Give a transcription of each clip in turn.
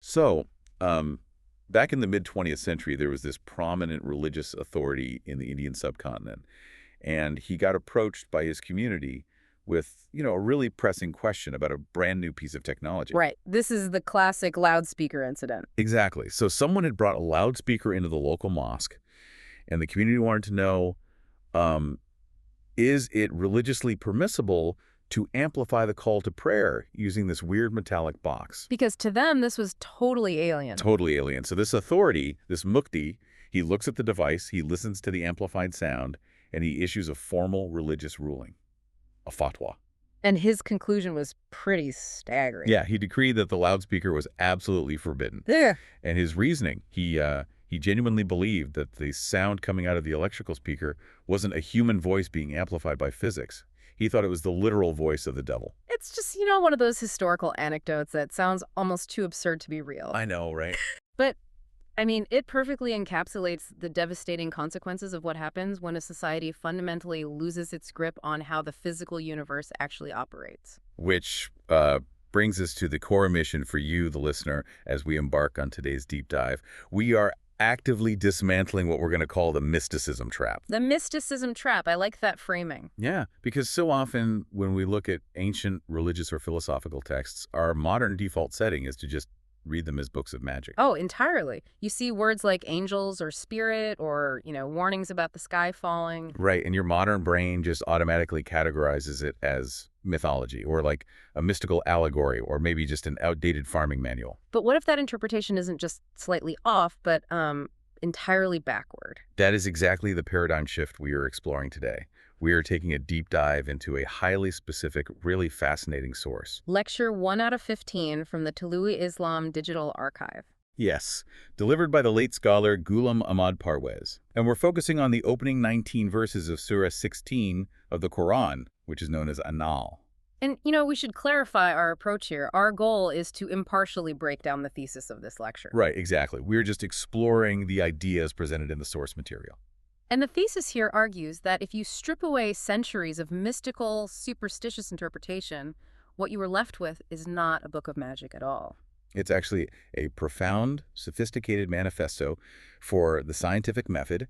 So, back in the mid-20th century, there was this prominent religious authority in the Indian subcontinent, and he got approached by his community with, a really pressing question about a brand new piece of technology. Right. This is the classic loudspeaker incident. Exactly. So someone had brought a loudspeaker into the local mosque, and the community wanted to know, is it religiously permissible to amplify the call to prayer using this weird metallic box? Because to them, this was totally alien. Totally alien. So this authority, this mukti, he looks at the device, he listens to the amplified sound, and he issues a formal religious ruling, a fatwa. And his conclusion was pretty staggering. Yeah, he decreed that the loudspeaker was absolutely forbidden. Yeah. And his reasoning, he genuinely believed that the sound coming out of the electrical speaker wasn't a human voice being amplified by physics. He thought it was the literal voice of the devil. It's just, one of those historical anecdotes that sounds almost too absurd to be real. I know, right? But, it perfectly encapsulates the devastating consequences of what happens when a society fundamentally loses its grip on how the physical universe actually operates. Which brings us to the core mission for you, the listener, as we embark on today's deep dive. We are actively dismantling what we're going to call the mysticism trap. The mysticism trap. I like that framing. Yeah, because so often when we look at ancient religious or philosophical texts, our modern default setting is to just read them as books of magic. Oh, entirely. You see words like angels or spirit or, warnings about the sky falling. Right, and your modern brain just automatically categorizes it as mythology or like a mystical allegory or maybe just an outdated farming manual. But what if that interpretation isn't just slightly off, but entirely backward? That is exactly the paradigm shift we are exploring today. We are taking a deep dive into a highly specific, really fascinating source. Lecture 1 out of 15 from the Tului Islam Digital Archive. Yes, delivered by the late scholar Ghulam Ahmad Parwez. And we're focusing on the opening 19 verses of Surah 16 of the Quran, which is known as An-Nahl. And, we should clarify our approach here. Our goal is to impartially break down the thesis of this lecture. Right, exactly. We're just exploring the ideas presented in the source material. And the thesis here argues that if you strip away centuries of mystical, superstitious interpretation, what you are left with is not a book of magic at all. It's actually a profound, sophisticated manifesto for the scientific method,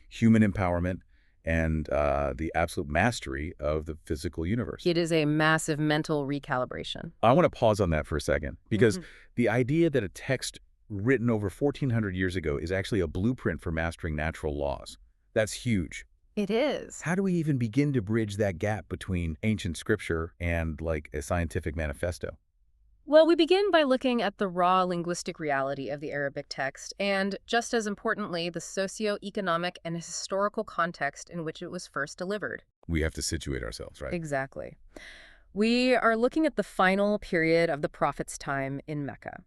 human empowerment, and the absolute mastery of the physical universe. It is a massive mental recalibration. I want to pause on that for a second, because the idea that a text written over 1,400 years ago is actually a blueprint for mastering natural laws, that's huge. It is. How do we even begin to bridge that gap between ancient scripture and, like, a scientific manifesto? Well, we begin by looking at the raw linguistic reality of the Arabic text and, just as importantly, the socio-economic and historical context in which it was first delivered. We have to situate ourselves, right? Exactly. We are looking at the final period of the Prophet's time in Mecca.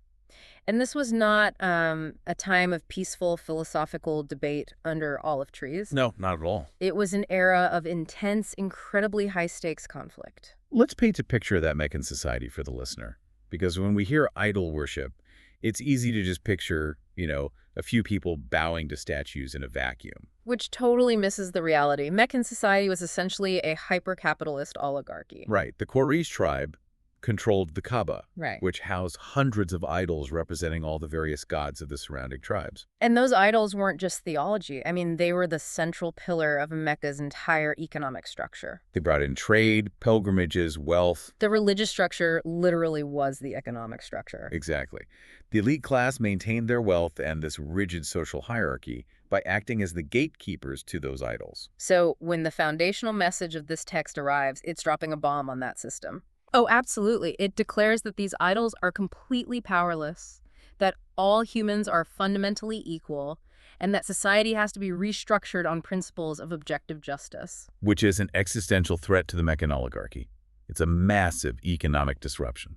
And this was not a time of peaceful philosophical debate under olive trees. No, not at all. It was an era of intense, incredibly high-stakes conflict. Let's paint a picture of that Meccan society for the listener. Because when we hear idol worship, it's easy to just picture, a few people bowing to statues in a vacuum. Which totally misses the reality. Meccan society was essentially a hyper-capitalist oligarchy. Right. The Quraysh tribe controlled the Kaaba, right, which housed hundreds of idols representing all the various gods of the surrounding tribes. And those idols weren't just theology. They were the central pillar of Mecca's entire economic structure. They brought in trade, pilgrimages, wealth. The religious structure literally was the economic structure. Exactly. The elite class maintained their wealth and this rigid social hierarchy by acting as the gatekeepers to those idols. So when the foundational message of this text arrives, it's dropping a bomb on that system. Oh, absolutely. It declares that these idols are completely powerless, that all humans are fundamentally equal, and that society has to be restructured on principles of objective justice. Which is an existential threat to the Meccan oligarchy. It's a massive economic disruption.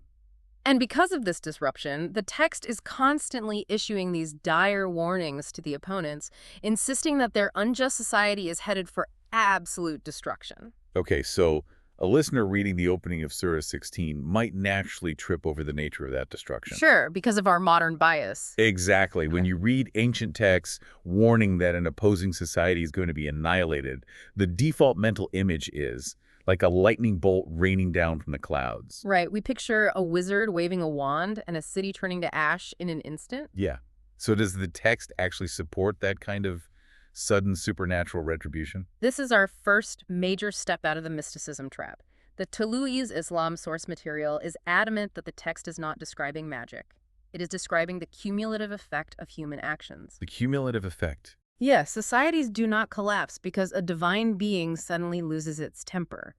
And because of this disruption, the text is constantly issuing these dire warnings to the opponents, insisting that their unjust society is headed for absolute destruction. Okay, so a listener reading the opening of Surah 16 might naturally trip over the nature of that destruction. Sure, because of our modern bias. Exactly. When you read ancient texts warning that an opposing society is going to be annihilated, the default mental image is like a lightning bolt raining down from the clouds. Right, we picture a wizard waving a wand and a city turning to ash in an instant. Yeah. So does the text actually support that kind of sudden supernatural retribution? This is our first major step out of the mysticism trap. The Tului's Islam source material is adamant that the text is not describing magic. It is describing the cumulative effect of human actions. The cumulative effect. Yes, societies do not collapse because a divine being suddenly loses its temper.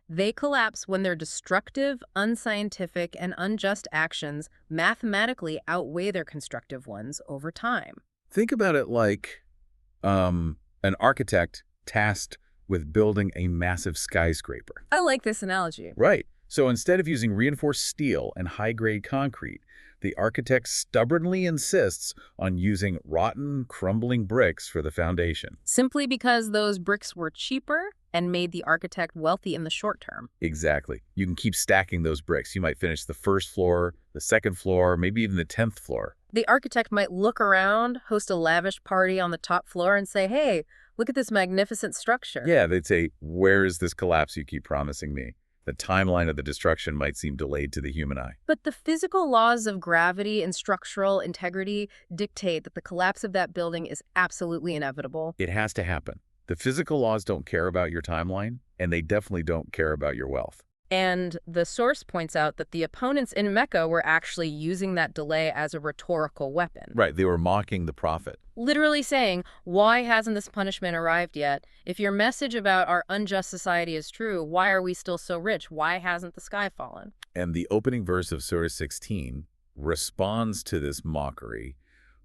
They collapse when their destructive, unscientific, and unjust actions mathematically outweigh their constructive ones over time. Think about it like an architect tasked with building a massive skyscraper. I like this analogy. Right. So instead of using reinforced steel and high-grade concrete, the architect stubbornly insists on using rotten, crumbling bricks for the foundation. Simply because those bricks were cheaper and made the architect wealthy in the short term. Exactly. You can keep stacking those bricks. You might finish the first floor, the second floor, maybe even the 10th floor. The architect might look around, host a lavish party on the top floor, and say, hey, look at this magnificent structure. Yeah, they'd say, where is this collapse you keep promising me? The timeline of the destruction might seem delayed to the human eye. But the physical laws of gravity and structural integrity dictate that the collapse of that building is absolutely inevitable. It has to happen. The physical laws don't care about your timeline, and they definitely don't care about your wealth. And the source points out that the opponents in Mecca were actually using that delay as a rhetorical weapon. Right, they were mocking the prophet. Literally saying, why hasn't this punishment arrived yet? If your message about our unjust society is true, why are we still so rich? Why hasn't the sky fallen? And the opening verse of Surah 16 responds to this mockery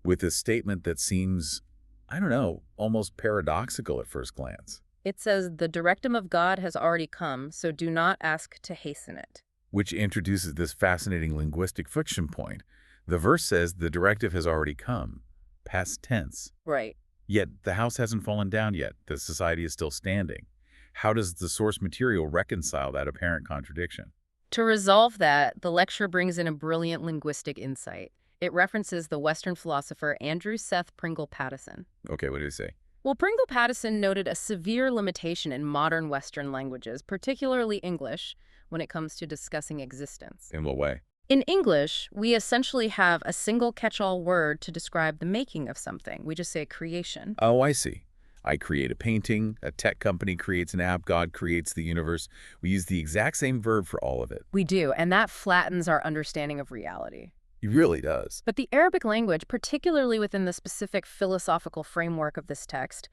with a statement that seems, I don't know, almost paradoxical at first glance. It says, the directive of God has already come, so do not ask to hasten it. Which introduces this fascinating linguistic friction point. The verse says the directive has already come, past tense. Right. Yet the house hasn't fallen down yet. The society is still standing. How does the source material reconcile that apparent contradiction? To resolve that, the lecture brings in a brilliant linguistic insight. It references the Western philosopher Andrew Seth Pringle Pattison. Okay, what did he say? Well, Pringle Pattison noted a severe limitation in modern Western languages, particularly English, when it comes to discussing existence. In what way? In English, we essentially have a single catch-all word to describe the making of something. We just say creation. Oh, I see. I create a painting, a tech company creates an app, God creates the universe. We use the exact same verb for all of it. We do, and that flattens our understanding of reality. It really does. But the Arabic language, particularly within the specific philosophical framework of this text,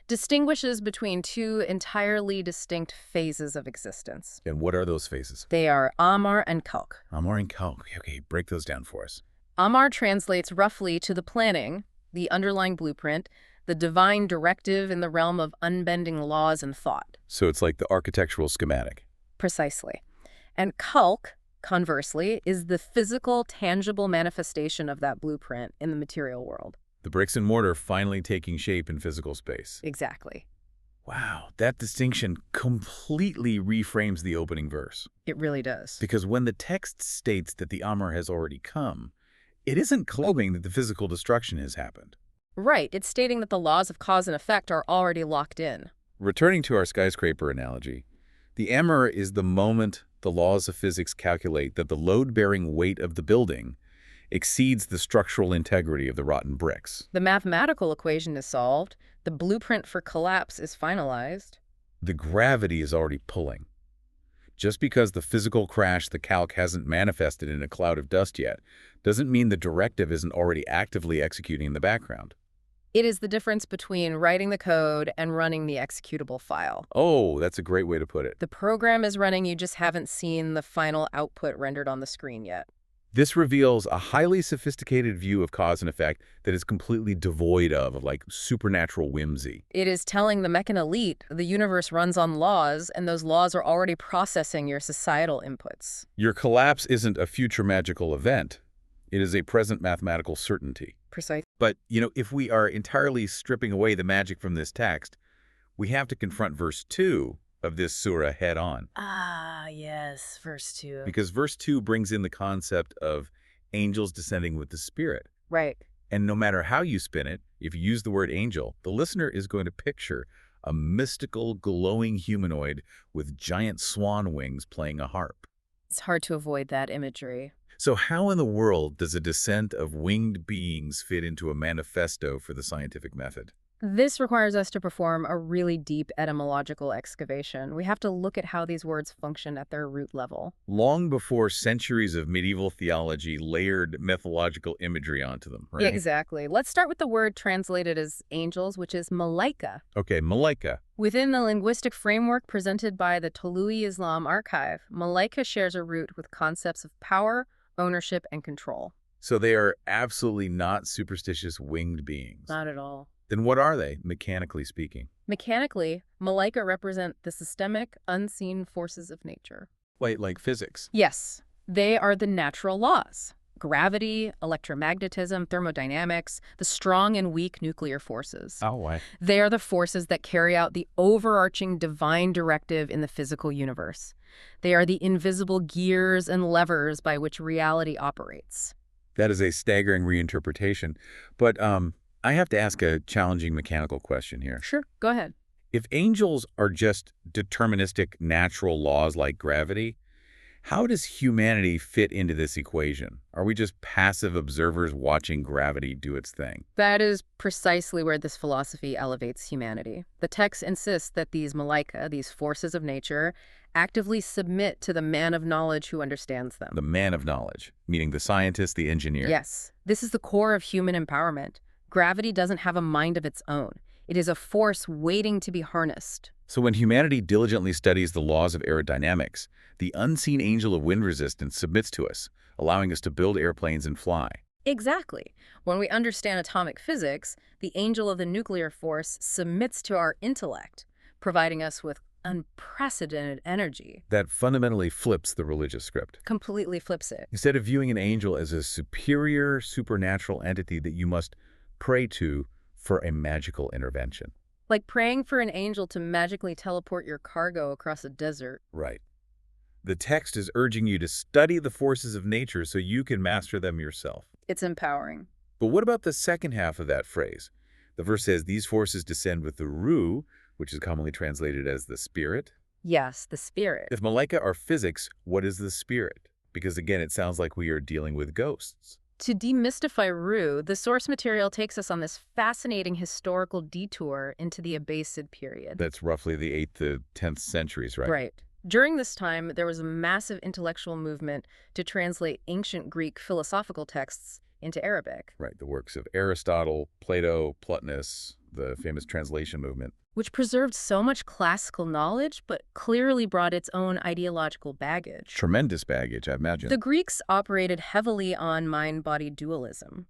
distinguishes between two entirely distinct phases of existence. And what are those phases? They are Amar and Khalq. Amar and Khalq. Okay, break those down for us. Amar translates roughly to the planning, the underlying blueprint, the divine directive in the realm of unbending laws and thought. So it's like the architectural schematic. Precisely. And Khalq, conversely, is the physical, tangible manifestation of that blueprint in the material world. The bricks and mortar finally taking shape in physical space. Exactly. Wow, that distinction completely reframes the opening verse. It really does. Because when the text states that the Amr has already come, it isn't claiming that the physical destruction has happened. Right, it's stating that the laws of cause and effect are already locked in. Returning to our skyscraper analogy, the Amr is the moment the laws of physics calculate that the load-bearing weight of the building exceeds the structural integrity of the rotten bricks. The mathematical equation is solved. The blueprint for collapse is finalized. The gravity is already pulling. Just because the physical crash, the Khalq, hasn't manifested in a cloud of dust yet, doesn't mean the directive isn't already actively executing in the background. It is the difference between writing the code and running the executable file. Oh, that's a great way to put it. The program is running, you just haven't seen the final output rendered on the screen yet. This reveals a highly sophisticated view of cause and effect that is completely devoid of like supernatural whimsy. It is telling the Meccan elite the universe runs on laws, and those laws are already processing your societal inputs. Your collapse isn't a future magical event. It is a present mathematical certainty. Precise. But, if we are entirely stripping away the magic from this text, we have to confront verse 2 of this surah head on. Ah, yes, verse 2. Because verse 2 brings in the concept of angels descending with the Spirit. Right. And no matter how you spin it, if you use the word angel, the listener is going to picture a mystical, glowing humanoid with giant swan wings playing a harp. It's hard to avoid that imagery. So how in the world does a descent of winged beings fit into a manifesto for the scientific method? This requires us to perform a really deep etymological excavation. We have to look at how these words function at their root level. Long before centuries of medieval theology layered mythological imagery onto them, right? Exactly. Let's start with the word translated as angels, which is malaika. Okay, Malaika. Within the linguistic framework presented by the Tolui Islam Archive, malaika shares a root with concepts of power, ownership, and control. So they are absolutely not superstitious winged beings. Not at all. Then what are they, mechanically speaking? Mechanically, malaika represent the systemic, unseen forces of nature. Wait, like physics? Yes, they are the natural laws. Gravity, electromagnetism, thermodynamics, the strong and weak nuclear forces. Oh, why? They are the forces that carry out the overarching divine directive in the physical universe. They are the invisible gears and levers by which reality operates. That is a staggering reinterpretation. But I have to ask a challenging mechanical question here. Sure, go ahead. If angels are just deterministic natural laws like gravity, how does humanity fit into this equation? Are we just passive observers watching gravity do its thing? That is precisely where this philosophy elevates humanity. The text insists that these malaika, these forces of nature, actively submit to the man of knowledge who understands them. The man of knowledge, meaning the scientist, the engineer. Yes, this is the core of human empowerment. Gravity doesn't have a mind of its own. It is a force waiting to be harnessed. So when humanity diligently studies the laws of aerodynamics, the unseen angel of wind resistance submits to us, allowing us to build airplanes and fly. Exactly. When we understand atomic physics, the angel of the nuclear force submits to our intellect, providing us with unprecedented energy. That fundamentally flips the religious script. Completely flips it. Instead of viewing an angel as a superior supernatural entity that you must pray to for a magical intervention. Like praying for an angel to magically teleport your cargo across a desert. Right. The text is urging you to study the forces of nature so you can master them yourself. It's empowering. But what about the second half of that phrase? The verse says, these forces descend with the Ruh, which is commonly translated as the spirit. Yes, the spirit. If malaika are physics, what is the spirit? Because again, it sounds like we are dealing with ghosts. To demystify Ruh, the source material takes us on this fascinating historical detour into the Abbasid period. That's roughly the 8th to 10th centuries, right? Right. During this time, there was a massive intellectual movement to translate ancient Greek philosophical texts into Arabic. Right, the works of Aristotle, Plato, Plotinus, the famous translation movement. Which preserved so much classical knowledge, but clearly brought its own ideological baggage. Tremendous baggage, I imagine. The Greeks operated heavily on mind-body dualism.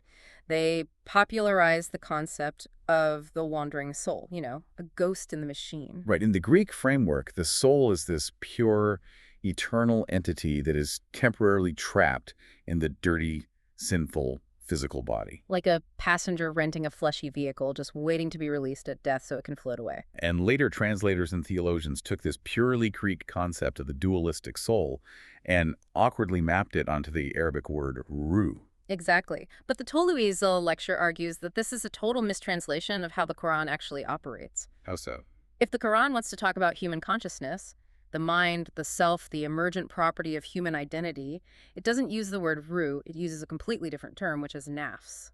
They popularized the concept of the wandering soul, a ghost in the machine. Right, in the Greek framework, the soul is this pure, eternal entity that is temporarily trapped in the dirty, sinful physical body. Like a passenger renting a fleshy vehicle, just waiting to be released at death so it can float away. And later translators and theologians took this purely Greek concept of the dualistic soul and awkwardly mapped it onto the Arabic word ruh. Exactly. But the Toluizil lecture argues that this is a total mistranslation of how the Quran actually operates. How so? If the Quran wants to talk about human consciousness, the mind, the self, the emergent property of human identity, it doesn't use the word ruh, it uses a completely different term, which is nafs.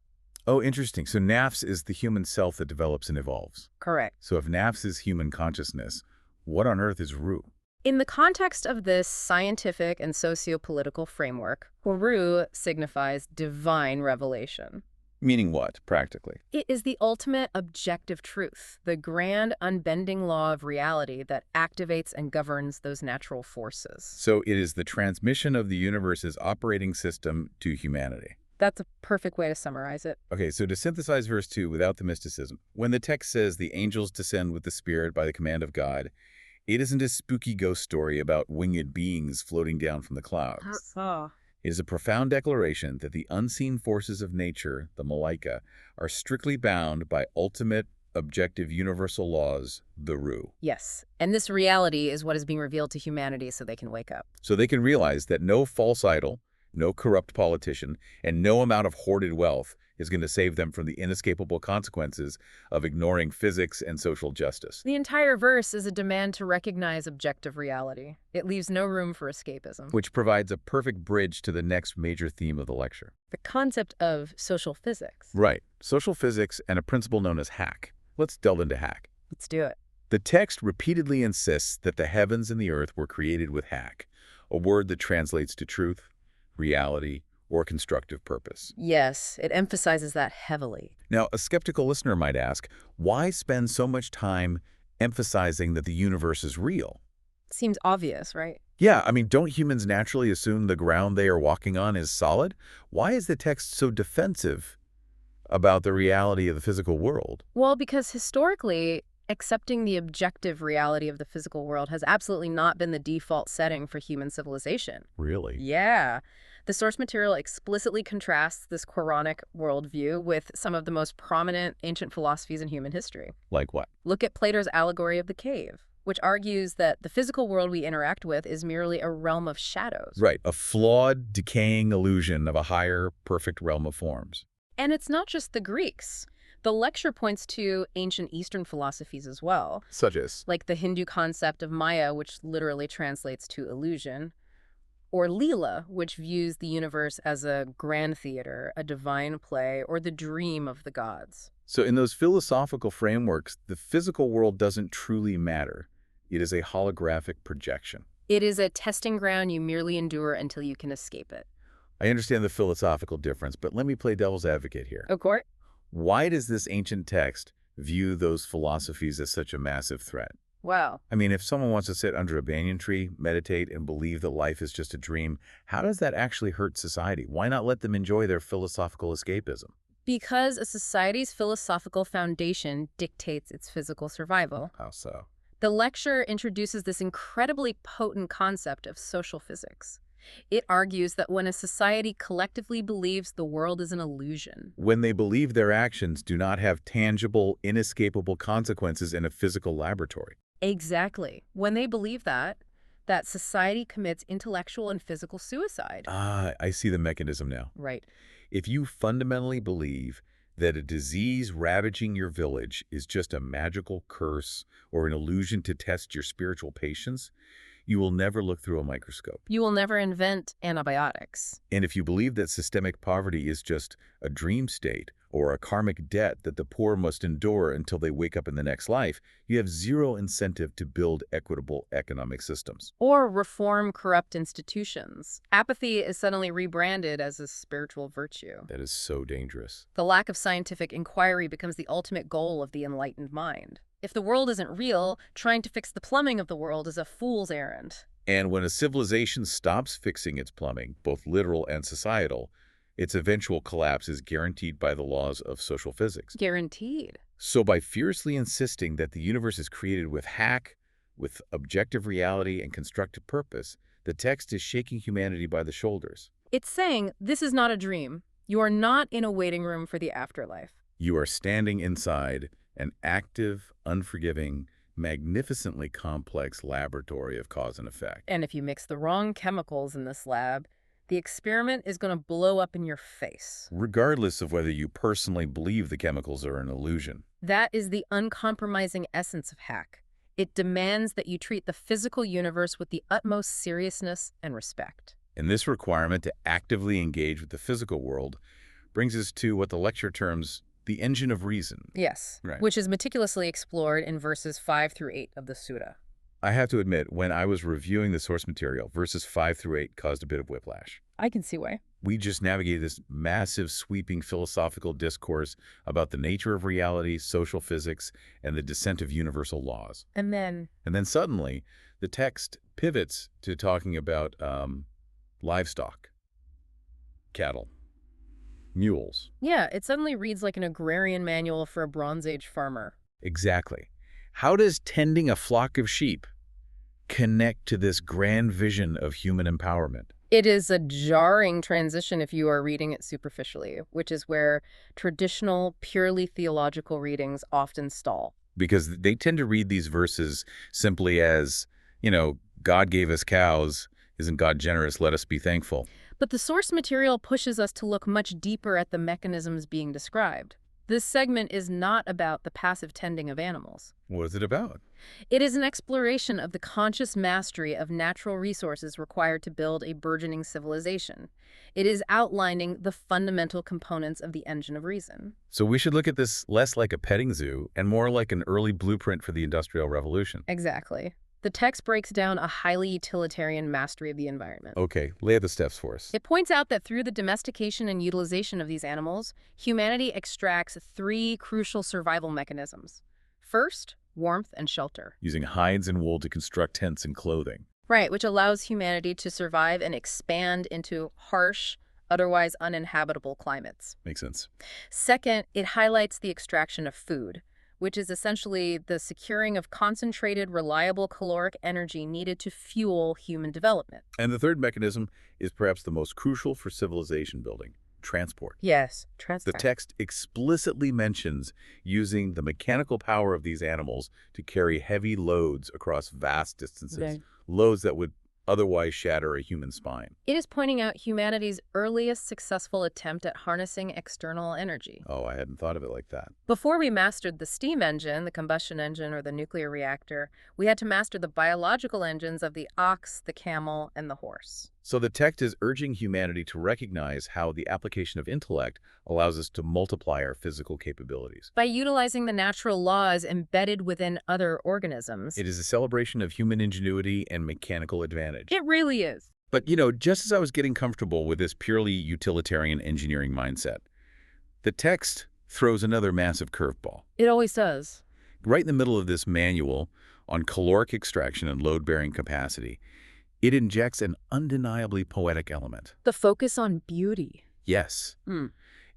Oh, interesting. So nafs is the human self that develops and evolves. Correct. So if nafs is human consciousness, what on earth is ruh? In the context of this scientific and socio-political framework, ruh signifies divine revelation. Meaning what, practically? It is the ultimate objective truth, the grand unbending law of reality that activates and governs those natural forces. So it is the transmission of the universe's operating system to humanity. That's a perfect way to summarize it. Okay, so to synthesize verse 2 without the mysticism, when the text says the angels descend with the Spirit by the command of God, it isn't a spooky ghost story about winged beings floating down from the clouds. It is a profound declaration that the unseen forces of nature, the malaika, are strictly bound by ultimate, objective, universal laws, the Ruh. Yes, and this reality is what is being revealed to humanity so they can wake up. So they can realize that no false idol, no corrupt politician, and no amount of hoarded wealth is going to save them from the inescapable consequences of ignoring physics and social justice. The entire verse is a demand to recognize objective reality. It leaves no room for escapism. Which provides a perfect bridge to the next major theme of the lecture. The concept of social physics. Right. Social physics and a principle known as Haqq. Let's delve into Haqq. Let's do it. The text repeatedly insists that the heavens and the earth were created with Haqq, a word that translates to truth, reality, or constructive purpose. Yes, it emphasizes that heavily. Now, a skeptical listener might ask, why spend so much time emphasizing that the universe is real? Seems obvious, right? Yeah, I mean, don't humans naturally assume the ground they are walking on is solid? Why is the text so defensive about the reality of the physical world? Well, because historically, accepting the objective reality of the physical world has absolutely not been the default setting for human civilization. Really? Yeah. The source material explicitly contrasts this Quranic worldview with some of the most prominent ancient philosophies in human history. Like what? Look at Plato's allegory of the cave, which argues that the physical world we interact with is merely a realm of shadows. Right, a flawed, decaying illusion of a higher, perfect realm of forms. And it's not just the Greeks. The lecture points to ancient Eastern philosophies as well, Such as? like the Hindu concept of Maya, which literally translates to illusion, or Leela, which views the universe as a grand theater, a divine play, or the dream of the gods. So in those philosophical frameworks, the physical world doesn't truly matter. It is a holographic projection. It is a testing ground you merely endure until you can escape it. I understand the philosophical difference, but let me play devil's advocate here. Of course. Why does this ancient text view those philosophies as such a massive threat? Wow. I mean, if someone wants to sit under a banyan tree, meditate, and believe that life is just a dream, how does that actually hurt society? Why not let them enjoy their philosophical escapism? Because a society's philosophical foundation dictates its physical survival. How so? The lecture introduces this incredibly potent concept of social physics. It argues that when a society collectively believes the world is an illusion, When they believe their actions do not have tangible, inescapable consequences in a physical laboratory. exactly. When they believe that society commits intellectual and physical suicide. Ah, I see the mechanism now. Right. If you fundamentally believe that a disease ravaging your village is just a magical curse or an illusion to test your spiritual patience, you will never look through a microscope. You will never invent antibiotics. And if you believe that systemic poverty is just a dream state or a karmic debt that the poor must endure until they wake up in the next life, you have zero incentive to build equitable economic systems. Or reform corrupt institutions. Apathy is suddenly rebranded as a spiritual virtue. That is so dangerous. The lack of scientific inquiry becomes the ultimate goal of the enlightened mind. If the world isn't real, trying to fix the plumbing of the world is a fool's errand. And when a civilization stops fixing its plumbing, both literal and societal, its eventual collapse is guaranteed by the laws of social physics. Guaranteed. So by fiercely insisting that the universe is created with Haqq, with objective reality and constructive purpose, the text is shaking humanity by the shoulders. It's saying, this is not a dream. You are not in a waiting room for the afterlife. You are standing inside an active, unforgiving, magnificently complex laboratory of cause and effect. And if you mix the wrong chemicals in this lab, the experiment is going to blow up in your face. Regardless of whether you personally believe the chemicals are an illusion. That is the uncompromising essence of Haqq. It demands that you treat the physical universe with the utmost seriousness and respect. And this requirement to actively engage with the physical world brings us to what the lecture terms the engine of reason. Yes, Right. which is meticulously explored in verses 5 through 8 of the Surah. I have to admit, when I was reviewing the source material, verses 5 through 8 caused a bit of whiplash. I can see why. We just navigated this massive, sweeping philosophical discourse about the nature of reality, social physics, and the descent of universal laws. And then, And then suddenly, the text pivots to talking about livestock, cattle, mules. yeah, it suddenly reads like an agrarian manual for a Bronze Age farmer. Exactly. How does tending a flock of sheep connect to this grand vision of human empowerment? It is a jarring transition if you are reading it superficially, which is where traditional, purely theological readings often stall. Because they tend to read these verses simply as, God gave us cows. Isn't God generous? Let us be thankful. But the source material pushes us to look much deeper at the mechanisms being described. This segment is not about the passive tending of animals. What is it about? It is an exploration of the conscious mastery of natural resources required to build a burgeoning civilization. It is outlining the fundamental components of the engine of reason. So we should look at this less like a petting zoo and more like an early blueprint for the Industrial Revolution. Exactly. The text breaks down a highly utilitarian mastery of the environment. Okay, lay out the steps for us. It points out that through the domestication and utilization of these animals, humanity extracts three crucial survival mechanisms. First, warmth and shelter. Using hides and wool to construct tents and clothing. Right, which allows humanity to survive and expand into harsh, otherwise uninhabitable climates. Makes sense. Second, it highlights the extraction of food, which is essentially the securing of concentrated, reliable caloric energy needed to fuel human development. And the third mechanism is perhaps the most crucial for civilization building: transport. Yes, The transport. text explicitly mentions using the mechanical power of these animals to carry heavy loads across vast distances, Right. loads that would otherwise shatter a human spine. It is pointing out humanity's earliest successful attempt at harnessing external energy. Oh, I hadn't thought of it like that. Before we mastered the steam engine, the combustion engine, or the nuclear reactor, we had to master the biological engines of the ox, the camel, and the horse. So the text is urging humanity to recognize how the application of intellect allows us to multiply our physical capabilities. By utilizing the natural laws embedded within other organisms. It is a celebration of human ingenuity and mechanical advantage. It really is. But, just as I was getting comfortable with this purely utilitarian engineering mindset, the text throws another massive curveball. It always does. Right in the middle of this manual on caloric extraction and load-bearing capacity, it injects an undeniably poetic element. The focus on beauty. Yes. Hmm.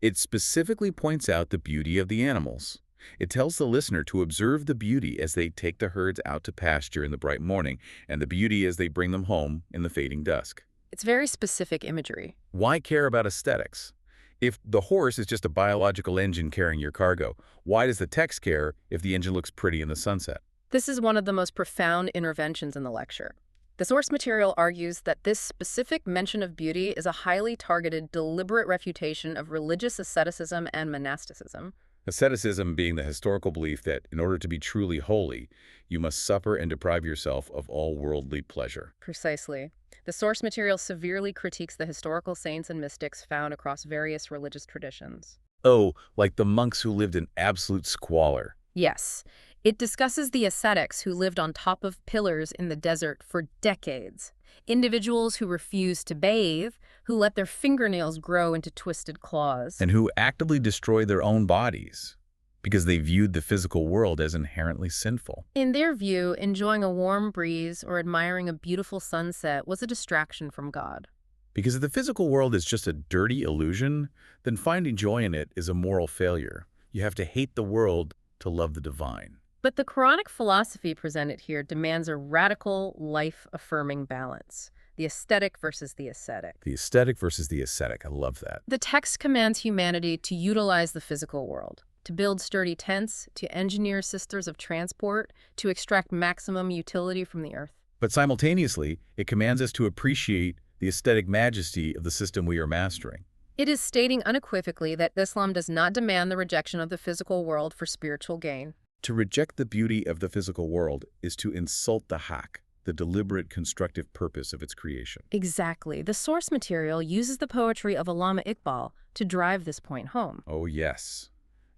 It specifically points out the beauty of the animals. It tells the listener to observe the beauty as they take the herds out to pasture in the bright morning, and the beauty as they bring them home in the fading dusk. It's very specific imagery. Why care about aesthetics? If the horse is just a biological engine carrying your cargo, why does the text care if the engine looks pretty in the sunset? This is one of the most profound interventions in the lecture. The source material argues that this specific mention of beauty is a highly targeted, deliberate refutation of religious asceticism and monasticism. Asceticism being the historical belief that in order to be truly holy, you must suffer and deprive yourself of all worldly pleasure. Precisely. The source material severely critiques the historical saints and mystics found across various religious traditions. Oh, like the monks who lived in absolute squalor. Yes. It discusses the ascetics who lived on top of pillars in the desert for decades, individuals who refused to bathe, who let their fingernails grow into twisted claws. And who actively destroyed their own bodies because they viewed the physical world as inherently sinful. In their view, enjoying a warm breeze or admiring a beautiful sunset was a distraction from God. Because if the physical world is just a dirty illusion, then finding joy in it is a moral failure. You have to hate the world to love the divine. But the Quranic philosophy presented here demands a radical, life-affirming balance. The aesthetic versus the ascetic. The aesthetic versus the ascetic. I love that. The text commands humanity to utilize the physical world, to build sturdy tents, to engineer systems of transport, to extract maximum utility from the earth. But simultaneously, it commands us to appreciate the aesthetic majesty of the system we are mastering. It is stating unequivocally that Islam does not demand the rejection of the physical world for spiritual gain. To reject the beauty of the physical world is to insult the haqq, the deliberate constructive purpose of its creation. Exactly. The source material uses the poetry of Allama G.A to drive this point home. Oh, yes.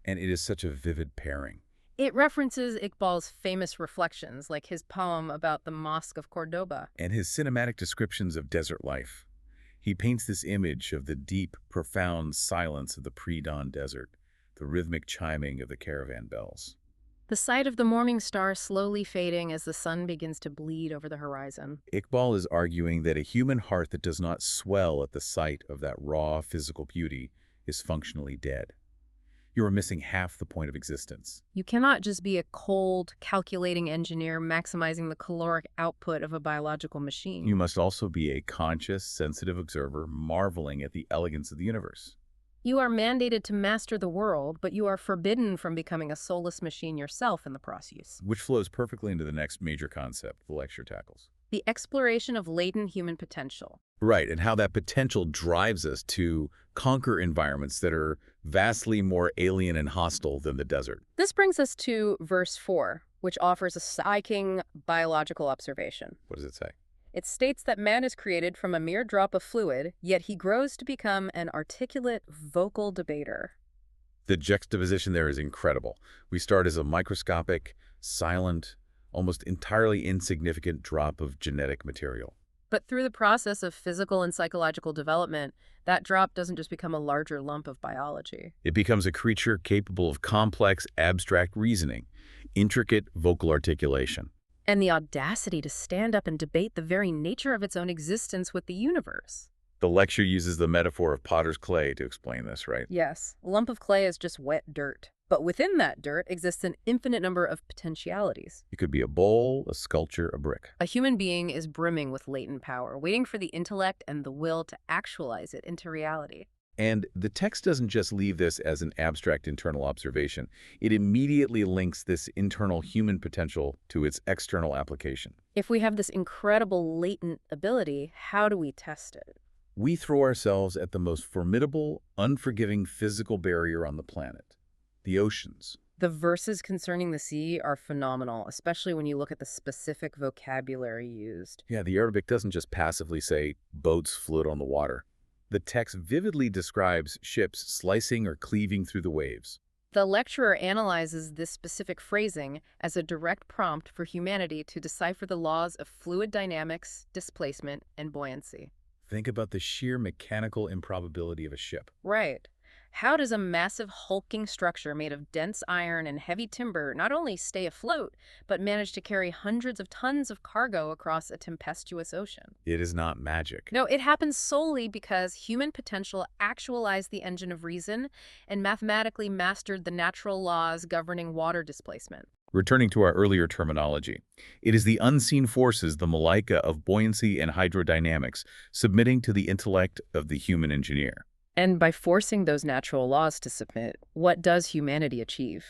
And it is such a vivid pairing. It references Iqbal's famous reflections, like his poem about the Mosque of Cordoba. And his cinematic descriptions of desert life. He paints this image of the deep, profound silence of the pre-dawn desert, the rhythmic chiming of the caravan bells. The sight of the morning star slowly fading as the sun begins to bleed over the horizon. Iqbal is arguing that a human heart that does not swell at the sight of that raw physical beauty is functionally dead. You are missing half the point of existence. You cannot just be a cold, calculating engineer maximizing the caloric output of a biological machine. You must also be a conscious, sensitive observer marveling at the elegance of the universe. You are mandated to master the world, but you are forbidden from becoming a soulless machine yourself in the process. Which flows perfectly into the next major concept the lecture tackles. the exploration of latent human potential. Right, and how that potential drives us to conquer environments that are vastly more alien and hostile than the desert. This brings us to verse 4, which offers a striking biological observation. What does it say? It states that man is created from a mere drop of fluid, yet he grows to become an articulate, vocal debater. The juxtaposition there is incredible. We start as a microscopic, silent, almost entirely insignificant drop of genetic material. But through the process of physical and psychological development, that drop doesn't just become a larger lump of biology. It becomes a creature capable of complex, abstract reasoning, intricate vocal articulation. And the audacity to stand up and debate the very nature of its own existence with the universe. The lecture uses the metaphor of potter's clay to explain this, right? Yes, a lump of clay is just wet dirt. But within that dirt exists an infinite number of potentialities. It could be a bowl, a sculpture, a brick. A human being is brimming with latent power, waiting for the intellect and the will to actualize it into reality. And the text doesn't just leave this as an abstract internal observation. It immediately links this internal human potential to its external application. If we have this incredible latent ability, how do we test it? We throw ourselves at the most formidable, unforgiving physical barrier on the planet, the oceans. The verses concerning the sea are phenomenal, especially when you look at the specific vocabulary used. Yeah, the Arabic doesn't just passively say, boats float on the water. The text vividly describes ships slicing or cleaving through the waves. The lecturer analyzes this specific phrasing as a direct prompt for humanity to decipher the laws of fluid dynamics, displacement, and buoyancy. Think about the sheer mechanical improbability of a ship. Right. How does a massive hulking structure made of dense iron and heavy timber not only stay afloat, but manage to carry hundreds of tons of cargo across a tempestuous ocean? It is not magic. No, it happens solely because human potential actualized the engine of reason and mathematically mastered the natural laws governing water displacement. Returning to our earlier terminology, it is the unseen forces, the malaika of buoyancy and hydrodynamics, submitting to the intellect of the human engineer. And by forcing those natural laws to submit, what does humanity achieve?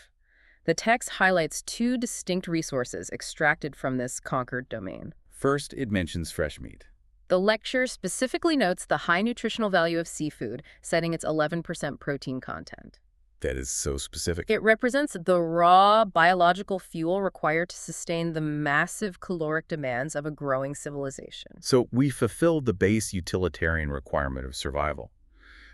The text highlights two distinct resources extracted from this conquered domain. First, it mentions fresh meat. The lecture specifically notes the high nutritional value of seafood, citing its 11% protein content. That is so specific. It represents the raw biological fuel required to sustain the massive caloric demands of a growing civilization. So we fulfill the base utilitarian requirement of survival.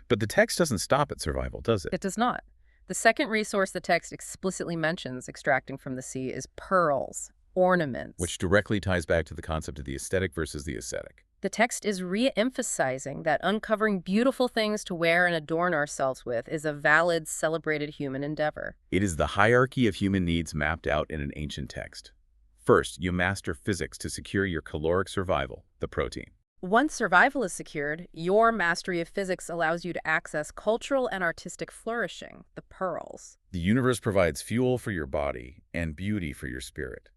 But the text doesn't stop at survival, does it? It does not. The second resource the text explicitly mentions extracting from the sea is pearls, ornaments. Which directly ties back to the concept of the aesthetic versus the ascetic. The text is re-emphasizing that uncovering beautiful things to wear and adorn ourselves with is a valid, celebrated human endeavor. It is the hierarchy of human needs mapped out in an ancient text. First, you master physics to secure your caloric survival, the protein. Once survival is secured, your mastery of physics allows you to access cultural and artistic flourishing, the pearls. The universe provides fuel for your body and beauty for your spirit.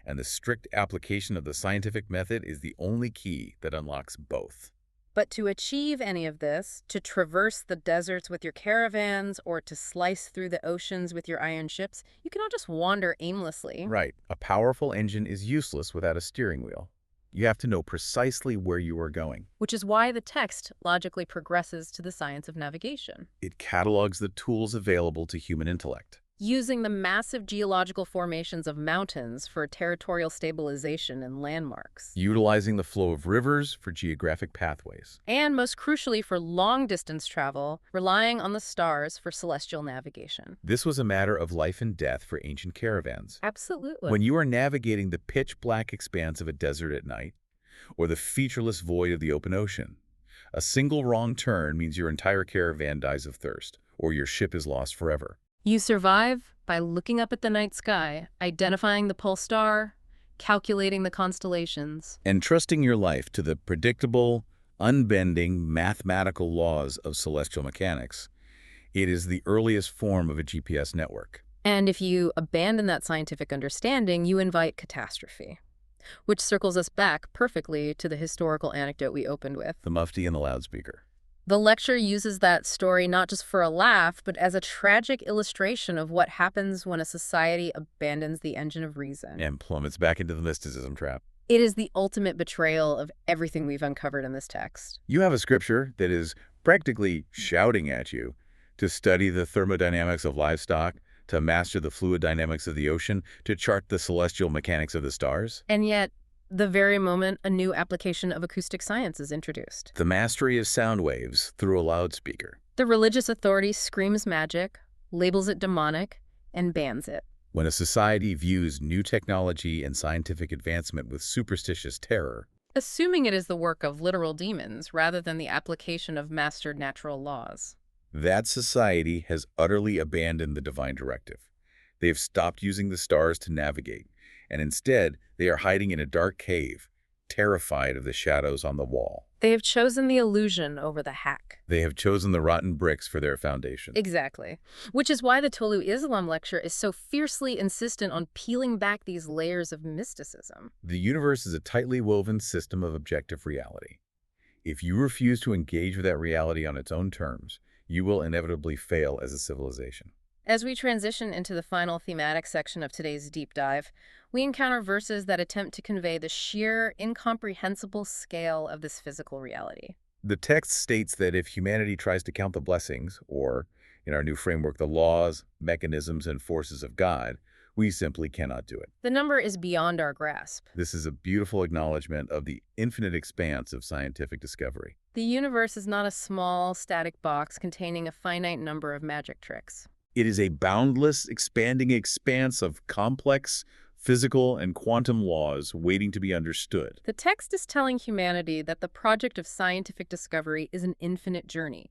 And the strict application of the scientific method is the only key that unlocks both. But to achieve any of this, to traverse the deserts with your caravans, or to slice through the oceans with your iron ships, you cannot just wander aimlessly. Right. A powerful engine is useless without a steering wheel. You have to know precisely where you are going. Which is why the text logically progresses to the science of navigation. It catalogs the tools available to human intellect. Using the massive geological formations of mountains for territorial stabilization and landmarks. Utilizing the flow of rivers for geographic pathways. And most crucially for long-distance travel, relying on the stars for celestial navigation. This was a matter of life and death for ancient caravans. Absolutely. When you are navigating the pitch-black expanse of a desert at night, or the featureless void of the open ocean, a single wrong turn means your entire caravan dies of thirst, or your ship is lost forever. You survive by looking up at the night sky, identifying the pole star, calculating the constellations, and trusting your life to the predictable, unbending mathematical laws of celestial mechanics. It is the earliest form of a GPS network. And if you abandon that scientific understanding, you invite catastrophe. Which circles us back perfectly to the historical anecdote we opened with. The Mufti and the loudspeaker. The lecture uses that story not just for a laugh, but as a tragic illustration of what happens when a society abandons the engine of reason. And plummets back into the mysticism trap. It is the ultimate betrayal of everything we've uncovered in this text. You have a scripture that is practically shouting at you to study the thermodynamics of livestock, to master the fluid dynamics of the ocean, to chart the celestial mechanics of the stars. And yet, the very moment a new application of acoustic science is introduced, The mastery of sound waves through a loudspeaker. the religious authority screams magic, labels it demonic, and bans it. When a society views new technology and scientific advancement with superstitious terror, Assuming it is the work of literal demons rather than the application of mastered natural laws. that society has utterly abandoned the divine directive. They have stopped using the stars to navigate, and instead they are hiding in a dark cave, terrified of the shadows on the wall. They have chosen the illusion over the hack. They have chosen the rotten bricks for their foundation. Exactly. Which is why the Tolu Islam lecture is so fiercely insistent on peeling back these layers of mysticism. The universe is a tightly woven system of objective reality. If you refuse to engage with that reality on its own terms, you will inevitably fail as a civilization. As we transition into the final thematic section of today's deep dive, we encounter verses that attempt to convey the sheer, incomprehensible scale of this physical reality. The text states that if humanity tries to count the blessings, or, in our new framework, the laws, mechanisms, and forces of God, we simply cannot do it. The number is beyond our grasp. This is a beautiful acknowledgement of the infinite expanse of scientific discovery. The universe is not a small, static box containing a finite number of magic tricks. It is a boundless, expanding expanse of complex, physical, and quantum laws waiting to be understood. The text is telling humanity that the project of scientific discovery is an infinite journey.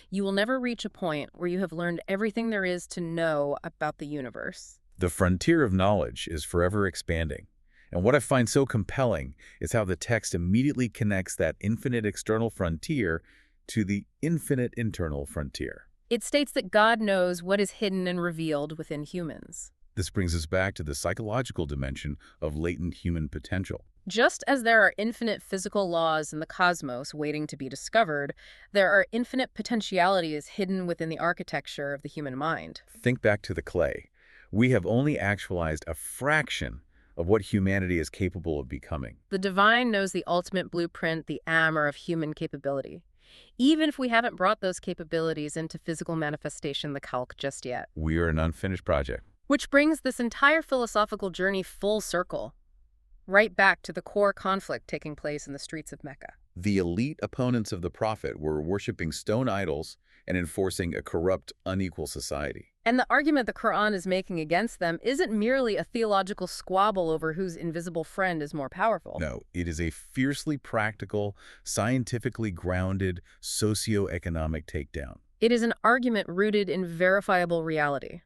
You will never reach a point where you have learned everything there is to know about the universe. The frontier of knowledge is forever expanding. And what I find so compelling is how the text immediately connects that infinite external frontier to the infinite internal frontier. It states that God knows what is hidden and revealed within humans. This brings us back to the psychological dimension of latent human potential. Just as there are infinite physical laws in the cosmos waiting to be discovered, there are infinite potentialities hidden within the architecture of the human mind. Think back to the clay. We have only actualized a fraction of what humanity is capable of becoming. The divine knows the ultimate blueprint, the armor of human capability. Even if we haven't brought those capabilities into physical manifestation, the Khalq, just yet. We are an unfinished project. Which brings this entire philosophical journey full circle, right back to the core conflict taking place in the streets of Mecca. The elite opponents of the prophet were worshiping stone idols and enforcing a corrupt, unequal society. And the argument the Quran is making against them isn't merely a theological squabble over whose invisible friend is more powerful. No, it is a fiercely practical, scientifically grounded, socio-economic takedown. It is an argument rooted in verifiable reality.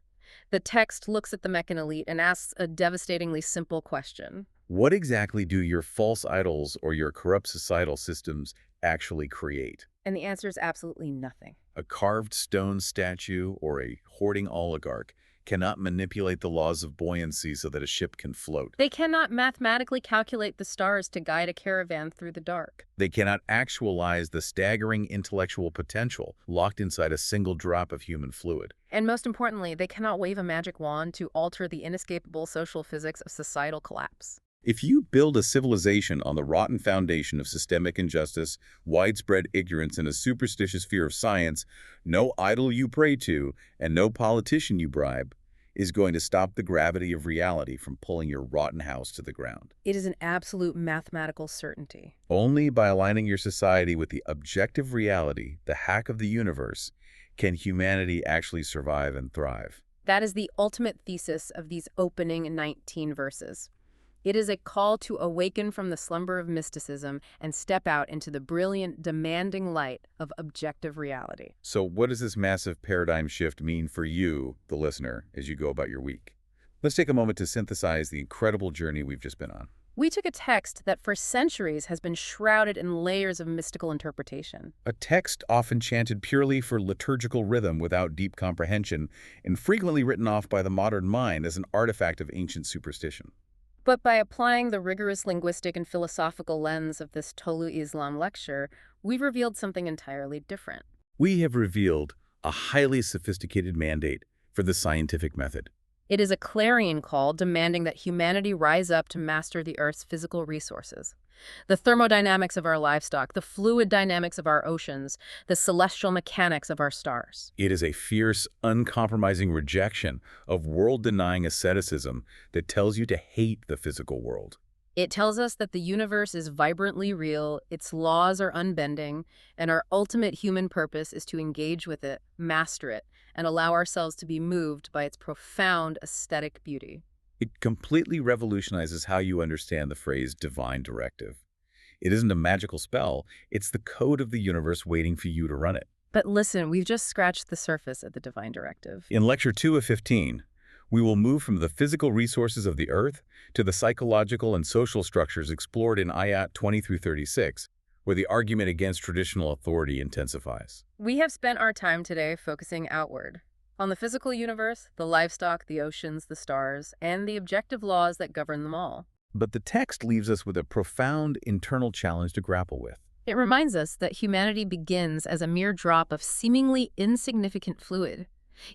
The text looks at the Meccan elite and asks a devastatingly simple question. What exactly do your false idols or your corrupt societal systems actually create? And the answer is absolutely nothing. A carved stone statue or a hoarding oligarch cannot manipulate the laws of buoyancy so that a ship can float. They cannot mathematically calculate the stars to guide a caravan through the dark. They cannot actualize the staggering intellectual potential locked inside a single drop of human fluid. And most importantly, they cannot wave a magic wand to alter the inescapable social physics of societal collapse. If you build a civilization on the rotten foundation of systemic injustice, widespread ignorance, and a superstitious fear of science, no idol you pray to and no politician you bribe is going to stop the gravity of reality from pulling your rotten house to the ground. It is an absolute mathematical certainty. Only by aligning your society with the objective reality, the hack of the universe, can humanity actually survive and thrive. That is the ultimate thesis of these opening 19 verses. It is a call to awaken from the slumber of mysticism and step out into the brilliant, demanding light of objective reality. So what does this massive paradigm shift mean for you, the listener, as you go about your week? Let's take a moment to synthesize the incredible journey we've just been on. We took a text that for centuries has been shrouded in layers of mystical interpretation. A text often chanted purely for liturgical rhythm without deep comprehension and frequently written off by the modern mind as an artifact of ancient superstition. But by applying the rigorous linguistic and philosophical lens of this Tolu Islam lecture, we've revealed something entirely different. We have revealed a highly sophisticated mandate for the scientific method. It is a clarion call demanding that humanity rise up to master the Earth's physical resources. The thermodynamics of our livestock, the fluid dynamics of our oceans, the celestial mechanics of our stars. It is a fierce, uncompromising rejection of world-denying asceticism that tells you to hate the physical world. It tells us that the universe is vibrantly real, its laws are unbending, and our ultimate human purpose is to engage with it, master it, and allow ourselves to be moved by its profound aesthetic beauty. It completely revolutionizes how you understand the phrase divine directive. It isn't a magical spell, it's the code of the universe waiting for you to run it. But listen, we've just scratched the surface of the divine directive. In Lecture 2 of 15, we will move from the physical resources of the Earth to the psychological and social structures explored in Ayat 20 through 36, where the argument against traditional authority intensifies. We have spent our time today focusing outward, on the physical universe, the livestock, the oceans, the stars, and the objective laws that govern them all. But the text leaves us with a profound internal challenge to grapple with. It reminds us that humanity begins as a mere drop of seemingly insignificant fluid,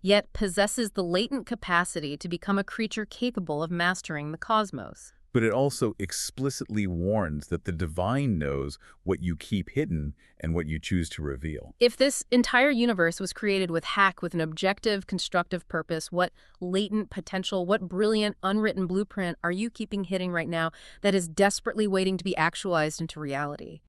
yet possesses the latent capacity to become a creature capable of mastering the cosmos. But it also explicitly warns that the divine knows what you keep hidden and what you choose to reveal. If this entire universe was created with hack with an objective, constructive purpose, what latent potential, what brilliant, unwritten blueprint are you keeping hidden right now that is desperately waiting to be actualized into reality?